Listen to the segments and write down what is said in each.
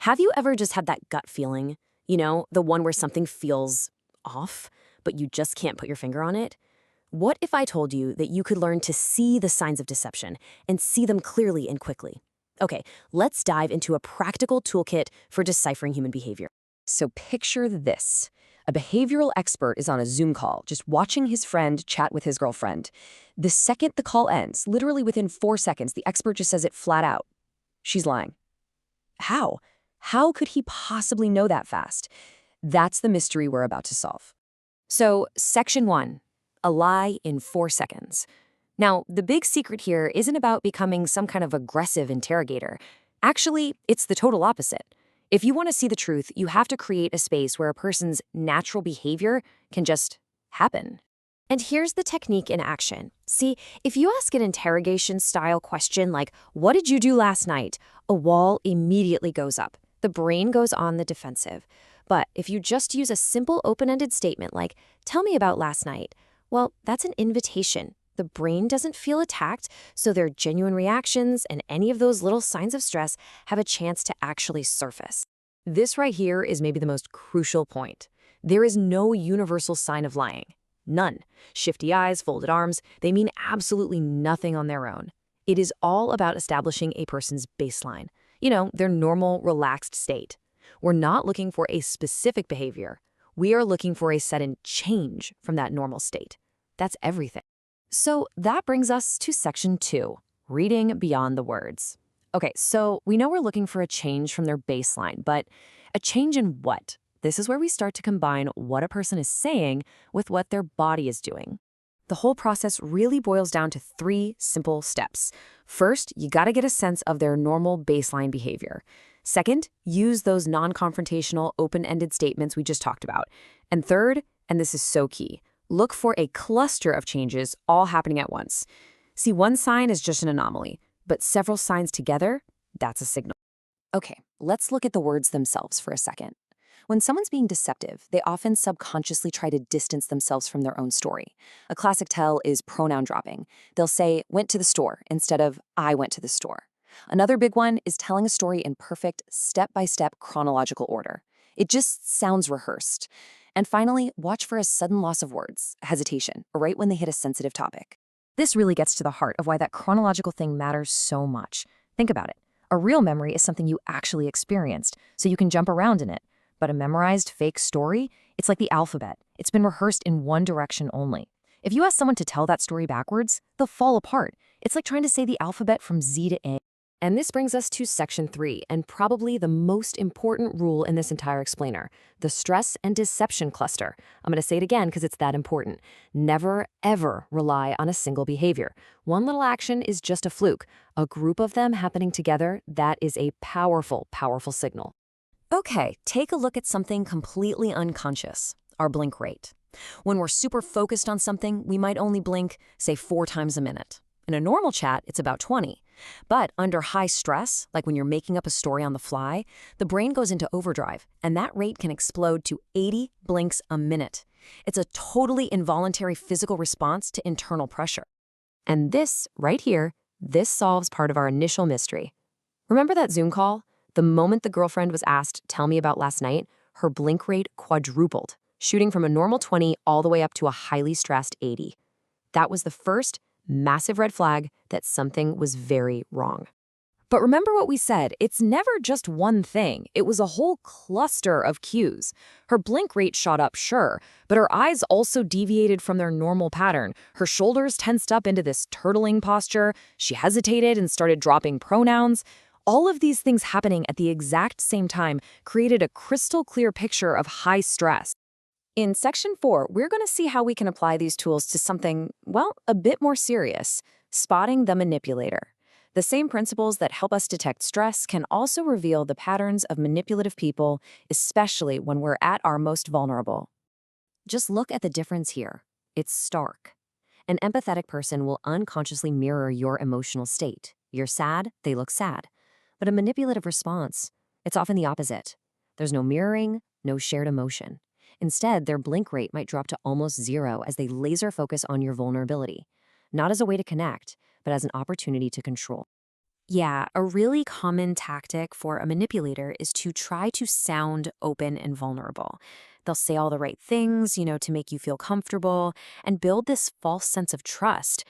Have you ever just had that gut feeling? The one where something feels off, but you just can't put your finger on it? What if I told you that you could learn to see the signs of deception and see them clearly and quickly? Okay, let's dive into a practical toolkit for deciphering human behavior. So picture this. A behavioral expert is on a Zoom call, just watching his friend chat with his girlfriend. The second the call ends, literally within 4 seconds, the expert just says it flat out. She's lying. How? How could he possibly know that fast? That's the mystery we're about to solve. So, Section 1, a lie in 4 seconds. Now, the big secret here isn't about becoming some kind of aggressive interrogator. Actually, it's the total opposite. If you want to see the truth, you have to create a space where a person's natural behavior can just happen. And here's the technique in action. See, if you ask an interrogation-style question like, "What did you do last night?" a wall immediately goes up. The brain goes on the defensive. But if you just use a simple open-ended statement like, "Tell me about last night," well, that's an invitation. The brain doesn't feel attacked, so their genuine reactions and any of those little signs of stress have a chance to actually surface. This right here is maybe the most crucial point. There is no universal sign of lying. None. Shifty eyes, folded arms, they mean absolutely nothing on their own. It is all about establishing a person's baseline. Their normal, relaxed state. We're not looking for a specific behavior. We are looking for a sudden change from that normal state. That's everything. So that brings us to Section 2, reading beyond the words. Okay, so we know we're looking for a change from their baseline, but a change in what? This is where we start to combine what a person is saying with what their body is doing. The whole process really boils down to 3 simple steps. First, you gotta get a sense of their normal baseline behavior. Second, use those non-confrontational, open-ended statements we just talked about. And third, and this is so key, look for a cluster of changes all happening at once. See, one sign is just an anomaly, but several signs together, that's a signal. Okay, let's look at the words themselves for a second. When someone's being deceptive, they often subconsciously try to distance themselves from their own story. A classic tell is pronoun dropping. They'll say, "went to the store," instead of "I went to the store." Another big one is telling a story in perfect, step-by-step chronological order. It just sounds rehearsed. And finally, watch for a sudden loss of words, hesitation, right when they hit a sensitive topic. This really gets to the heart of why that chronological thing matters so much. Think about it. A real memory is something you actually experienced, so you can jump around in it. But a memorized fake story, it's like the alphabet. It's been rehearsed in one direction only. If you ask someone to tell that story backwards, they'll fall apart. It's like trying to say the alphabet from Z to A. And this brings us to Section 3, and probably the most important rule in this entire explainer, the stress and deception cluster. I'm going to say it again because it's that important. Never, ever rely on a single behavior. One little action is just a fluke. A group of them happening together, that is a powerful, powerful signal. Okay, take a look at something completely unconscious, our blink rate. When we're super focused on something, we might only blink, say, 4 times a minute. In a normal chat, it's about 20. But under high stress, like when you're making up a story on the fly, the brain goes into overdrive, and that rate can explode to 80 blinks a minute. It's a totally involuntary physical response to internal pressure. And this, right here, this solves part of our initial mystery. Remember that Zoom call? The moment the girlfriend was asked, "Tell me about last night," her blink rate quadrupled, shooting from a normal 20 all the way up to a highly stressed 80. That was the first massive red flag that something was very wrong. But remember what we said, it's never just one thing. It was a whole cluster of cues. Her blink rate shot up, sure, but her eyes also deviated from their normal pattern. Her shoulders tensed up into this turtling posture. She hesitated and started dropping pronouns. All of these things happening at the exact same time created a crystal clear picture of high stress. In Section 4, we're going to see how we can apply these tools to something, well, a bit more serious, spotting the manipulator. The same principles that help us detect stress can also reveal the patterns of manipulative people, especially when we're at our most vulnerable. Just look at the difference here. It's stark. An empathetic person will unconsciously mirror your emotional state. You're sad, they look sad. But a manipulative response, it's often the opposite. There's no mirroring, no shared emotion. Instead, their blink rate might drop to almost 0 as they laser focus on your vulnerability, not as a way to connect, but as an opportunity to control. Yeah, a really common tactic for a manipulator is to try to sound open and vulnerable. They'll say all the right things, to make you feel comfortable and build this false sense of trust.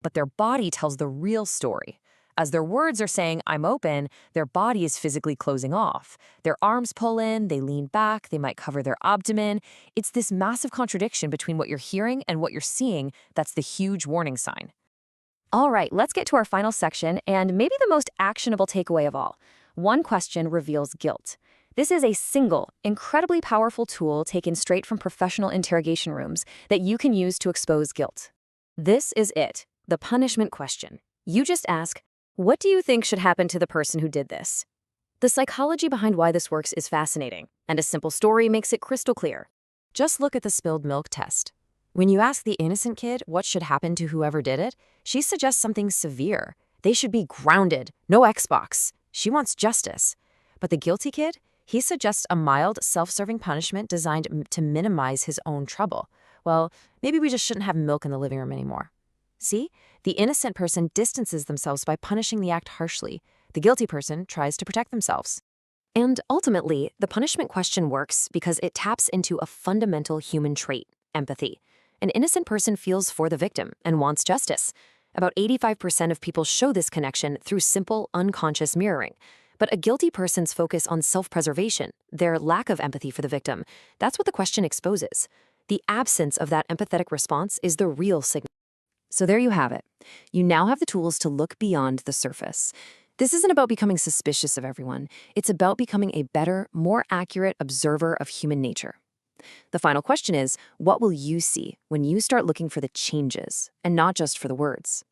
But their body tells the real story. As their words are saying, I'm open, their body is physically closing off. Their arms pull in, they lean back, they might cover their abdomen. It's this massive contradiction between what you're hearing and what you're seeing that's the huge warning sign. All right, let's get to our final section and maybe the most actionable takeaway of all. One question reveals guilt. This is a single, incredibly powerful tool taken straight from professional interrogation rooms that you can use to expose guilt. This is it, the punishment question. You just ask, what do you think should happen to the person who did this? The psychology behind why this works is fascinating, and a simple story makes it crystal clear. Just look at the spilled milk test. When you ask the innocent kid what should happen to whoever did it, she suggests something severe. They should be grounded, no Xbox. She wants justice. But the guilty kid, he suggests a mild, self-serving punishment designed to minimize his own trouble. Well, maybe we just shouldn't have milk in the living room anymore. See? The innocent person distances themselves by punishing the act harshly. The guilty person tries to protect themselves. And ultimately, the punishment question works because it taps into a fundamental human trait, empathy. An innocent person feels for the victim and wants justice. About 85% of people show this connection through simple, unconscious mirroring. But a guilty person's focus on self-preservation, their lack of empathy for the victim, that's what the question exposes. The absence of that empathetic response is the real signal. So there you have it. You now have the tools to look beyond the surface. This isn't about becoming suspicious of everyone. It's about becoming a better, more accurate observer of human nature. The final question is, what will you see when you start looking for the changes and not just for the words?